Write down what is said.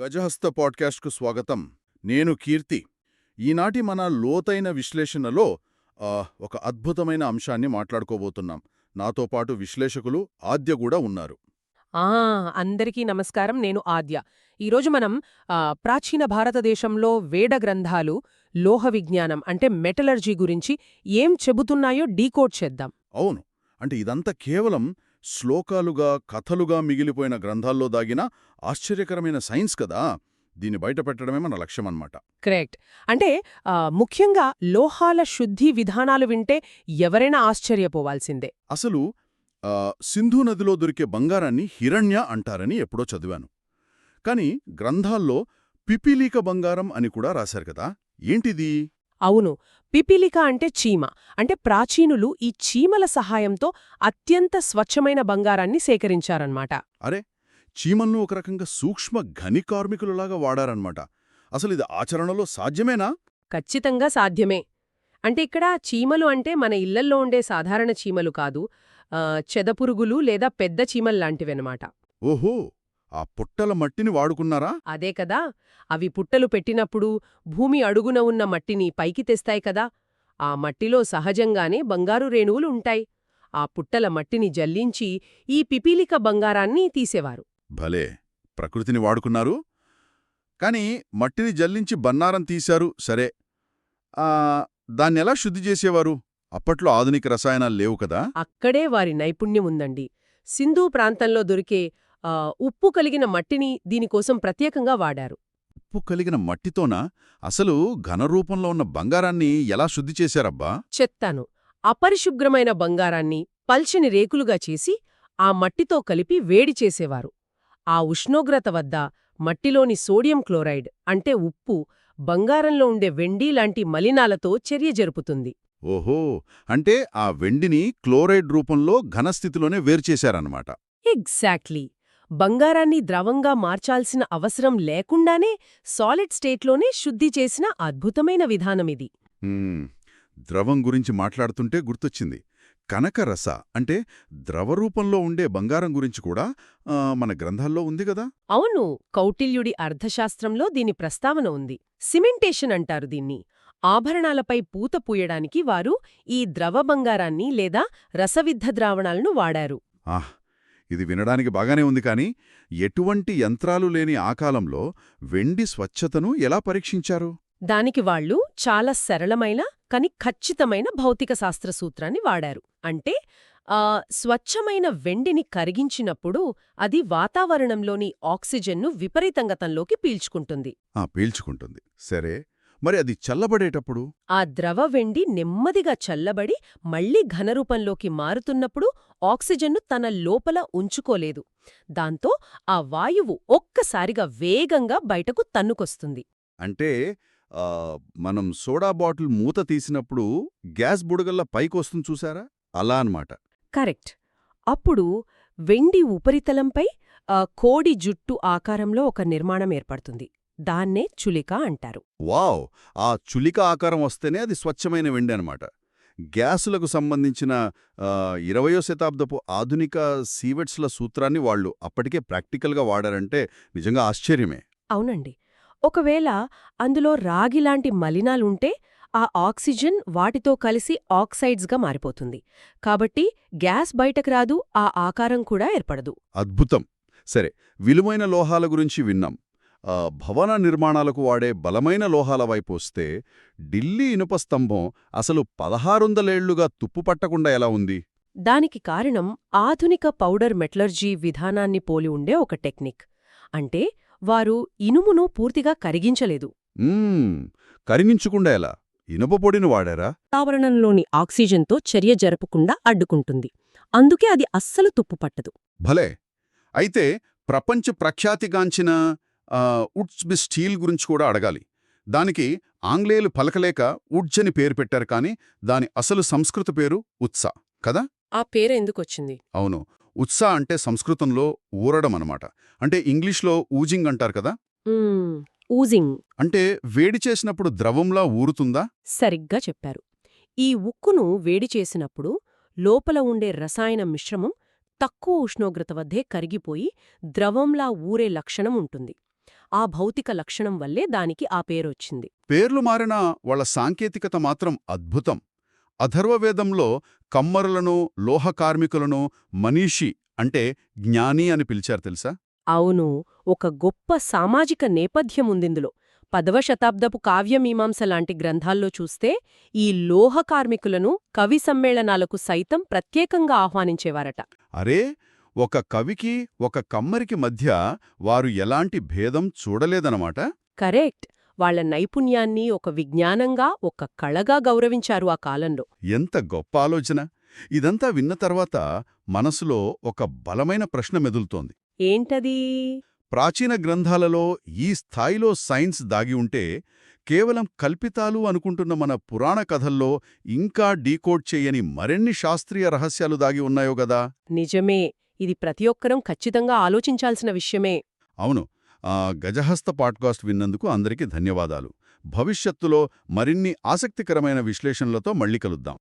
గజహస్త పాడ్కాస్ట్కు స్వాగతం. నేను కీర్తి. ఈనాటి మన లోతైన విశ్లేషణలో ఒక అద్భుతమైన అంశాన్ని మాట్లాడుకోబోతున్నాం. నాతో పాటు విశ్లేషకులు ఆద్య కూడా ఉన్నారు. ఆ అందరికీ నమస్కారం. నేను ఆద్య. ఈరోజు మనం ప్రాచీన భారతదేశంలో వేద గ్రంథాలు, లోహ విజ్ఞానం అంటే మెటలర్జీ గురించి ఏం చెబుతున్నాయో డీకోడ్ చేద్దాం. అవును, అంటే ఇదంతా కేవలం శ్లోకాలుగా, కథలుగా మిగిలిపోయిన గ్రంథాల్లో దాగిన ఆశ్చర్యకరమైన సైన్స్ కదా. దీన్ని బయటపెట్టడమే మన లక్ష్యమన్నమాట. కరెక్ట్. అంటే ముఖ్యంగా లోహాల శుద్ధి విధానాలు వింటే ఎవరైనా ఆశ్చర్యపోవాల్సిందే. అసలు సింధు నదిలో దొరికే బంగారాన్ని హిరణ్య అంటారని ఎప్పుడో చదివాను. కాని గ్రంథాల్లో పిపీలీక బంగారం అని కూడా రాశారు కదా. ఏంటిది? అవును, పిపీలిక అంటే చీమ. అంటే ప్రాచీనులు ఈ చీమల సహాయంతో అత్యంత స్వచ్ఛమైన బంగారాన్ని సేకరించారన్నమాట. అరే, చీమలను ఒక రకంగా సూక్ష్మ ఘని కార్మికులలాగా వాడారన్నమాట. అసలు ఇది ఆచరణలో సాధ్యమేనా? ఖచ్చితంగా సాధ్యమే. అంటే ఇక్కడ చీమలు అంటే మన ఇళ్లల్లో ఉండే సాధారణ చీమలు కాదు, చెదపురుగులు లేదా పెద్ద చీమల్లాంటివన్నమాట. ఓహో, ఆ పుట్టల మట్టిని వాడుకున్నారా? అదే కదా. అవి పుట్టలు పెట్టినప్పుడు భూమి అడుగున ఉన్న మట్టిని పైకి తెస్తాయి కదా. ఆ మట్టిలో సహజంగానే బంగారు రేణువులు ఉంటాయి. ఆ పుట్టల మట్టిని జల్లించి ఈ పిపీలిక బంగారాన్ని తీసేవారు. భలే, ప్రకృతిని వాడుకున్నారు. కాని మట్టిని జల్లించి బన్నారం తీశారు, సరే. దాన్నెలా శుద్ధి చేసేవారు? అప్పట్లో ఆధునిక రసాయనాలు లేవు కదా. అక్కడే వారి నైపుణ్యముందండి. సింధూ ప్రాంతంలో దొరికే ఉప్పు కలిగిన మట్టిని దీనికోసం ప్రత్యేకంగా వాడారు. ఉప్పు కలిగిన మట్టితోనా? అసలు ఘనరూపంలో ఉన్న బంగారాన్ని ఎలా శుద్ధి చేశారబ్బా? చెత్తాను. అపరిశుభ్రమైన బంగారాన్ని పల్చని రేకులుగా చేసి ఆ మట్టితో కలిపి వేడి చేసేవారు. ఆ ఉష్ణోగ్రత వద్ద మట్టిలోని సోడియం క్లోరైడ్ అంటే ఉప్పు బంగారంలో ఉండే వెండి లాంటి మలినాలతో చర్య జరుపుతుంది. ఓహో, అంటే ఆ వెండిని క్లోరైడ్ రూపంలో ఘనస్థితిలోనే వేరుచేశారన్నమాట. ఎగ్జాక్ట్లీ. బంగారాన్ని ద్రవంగా మార్చాల్సిన అవసరం లేకుండానే సాలిడ్ స్టేట్లోనే శుద్ధి చేసిన అద్భుతమైన విధానమిది. ద్రవం గురించి మాట్లాడుతుంటే గుర్తొచ్చింది. కనకరస అంటే ద్రవరూపంలో ఉండే బంగారం గురించి కూడా మన గ్రంథాల్లో ఉంది గదా. అవును, కౌటిల్యుడి అర్థశాస్త్రంలో దీని ప్రస్తావన ఉంది. సిమెంటేషన్ అంటారు దీన్ని. ఆభరణాలపై పూత పూయడానికి వారు ఈ ద్రవ బంగారాన్ని లేదా రసవిద్ధ ద్రావణాలను వాడారు. ఇది వినడానికి బాగానే ఉంది, కాని ఎటువంటి యంత్రాలు లేని ఆ కాలంలో వెండి స్వచ్ఛతను ఎలా పరీక్షించారు? దానికి వాళ్ళు చాలా సరళమైన కాని ఖచ్చితమైన భౌతిక శాస్త్ర సూత్రాన్ని వాడారు. అంటే స్వచ్ఛమైన వెండిని కరిగించినప్పుడు అది వాతావరణంలోని ఆక్సిజన్ను విపరీతంగా తనలోకి పీల్చుకుంటుంది. పీల్చుకుంటుంది, సరే. మరి అది చల్లబడేటప్పుడు? ఆ ద్రవ వెండి నెమ్మదిగా చల్లబడి మళ్లీ ఘనరూపంలోకి మారుతున్నప్పుడు ఆక్సిజన్ను తన లోపల ఉంచుకోలేదు. దాంతో ఆ వాయువు ఒక్కసారిగా వేగంగా బయటకు తన్నుకొస్తుంది. అంటే మనం సోడా బాటిల్ మూత తీసినప్పుడు గ్యాస్ బుడగల్లా పైకొస్తుంది చూసారా, అలా అన్నమాట. కరెక్ట్. అప్పుడు వెండి ఉపరితలంపై కోడి జుట్టు ఆకారంలో ఒక నిర్మాణం ఏర్పడుతుంది. దాన్నే చులిక అంటారు. వావ్, ఆ చులిక ఆకారం వస్తేనే అది స్వచ్ఛమైన వెండి అనమాట. గ్యాసులకు సంబంధించిన 20వ శతాబ్దపు ఆధునిక సీవెట్స్ల సూత్రాన్ని వాళ్ళు అప్పటికే ప్రాక్టికల్గా వాడారంటే నిజంగా ఆశ్చర్యమే. అవునండి. ఒకవేళ అందులో రాగిలాంటి మలినాలుంటే ఆ ఆక్సిజన్ వాటితో కలిసి ఆక్సైడ్స్గా మారిపోతుంది. కాబట్టి గ్యాస్ బయటకు రాదు, ఆ ఆకారం కూడా ఏర్పడదు. అద్భుతం. సరే, విలువైన లోహాల గురించి విన్నాం. భవన నిర్మాణాలకు వాడే బలమైన లోహాల వైపు వస్తే ఢిల్లీ ఇనుప స్తంభం అసలు 1600 ఏళ్లుగా తుప్పుపట్టకుండా ఎలా ఉంది? దానికి కారణం ఆధునిక పౌడర్ మెటలర్జీ విధానాన్ని పోలి ఉండే ఒక టెక్నిక్. అంటే వారు ఇనుమును పూర్తిగా కరిగించలేదు. కరిగించకుండా ఎలా? ఇనుప పొడిని వాడారా? వాతావరణంలోని ఆక్సిజన్తో చర్య జరపకుండా అడ్డుకుంటుంది. అందుకే అది అస్సలు తుప్పుపట్టదు. భలే. అయితే ప్రపంచ ప్రఖ్యాతిగాంచిన ఉడ్స్బి స్టీల్ గురించి కూడా అడగాలి. దానికి ఆంగ్లేయులు పలకలేక ఉడ్జ్ అని పేరు పెట్టారు, కానీ దాని అసలు సంస్కృత పేరు ఉత్సా కదా. ఆ పేరు ఎందుకొచ్చింది? అవును, ఉత్సా అంటే సంస్కృతంలో ఊరడం అనమాట. అంటే ఇంగ్లీష్లో ఊజింగ్ అంటారు కదా. ఊజింగ్ అంటే వేడి చేసినప్పుడు ద్రవంలా ఊరుతుందా? సరిగ్గా చెప్పారు. ఈ ఉక్కును వేడి చేసినప్పుడు లోపల ఉండే రసాయన మిశ్రమం తక్కువ ఉష్ణోగ్రత వద్దే కరిగిపోయి ద్రవంలా ఊరే లక్షణం ఉంటుంది. ఆ భౌతిక లక్షణం వల్లే దానికి ఆ పేరొచ్చింది. పేర్లు మారినా వాళ్ళ సాంకేతికత మాత్రం అద్భుతం. అథర్వవేదంలో కమ్మరులను, లోహ కార్మికులను మనీషి అంటే జ్ఞాని అని పిలిచారు తెలుసా? అవును, ఒక గొప్ప సామాజిక నేపథ్యముందిందులో. 10వ శతాబ్దపు కావ్యమీమాంస లాంటి గ్రంథాల్లో చూస్తే ఈ లోహ కార్మికులను కవి సమ్మేళనాలకు సైతం ప్రత్యేకంగా ఆహ్వానించేవారట. అరే, ఒక కవికి ఒక కమ్మరికి మధ్య వారు ఎలాంటి భేదం చూడలేదనమాట. కరెక్ట్. వాళ్ళ నైపుణ్యాన్ని ఒక విజ్ఞానంగా, ఒక కళగా గౌరవించారు ఆ కాలంలో. ఎంత గొప్ప ఆలోచన! ఇదంతా విన్న తర్వాత మనసులో ఒక బలమైన ప్రశ్న మెదులుతోంది. ఏంటది? ప్రాచీన గ్రంథాలలో ఈ స్థాయిలో సైన్స్ దాగి ఉంటే, కేవలం కల్పితాలు అనుకుంటున్న మన పురాణ కథల్లో ఇంకా డీకోడ్ చేయని మరెన్ని శాస్త్రీయ రహస్యాలు దాగి ఉన్నాయో గదా? నిజమే. ఇది ప్రతి ఒక్కరం ఖచ్చితంగా ఆలోచించాల్సిన విషయమే. అవును. గజహస్త పాడ్కాస్ట్ విన్నందుకు అందరికీ ధన్యవాదాలు. భవిష్యత్తులో మరిన్ని ఆసక్తికరమైన విశ్లేషణలతో మళ్ళీ కలుద్దాం.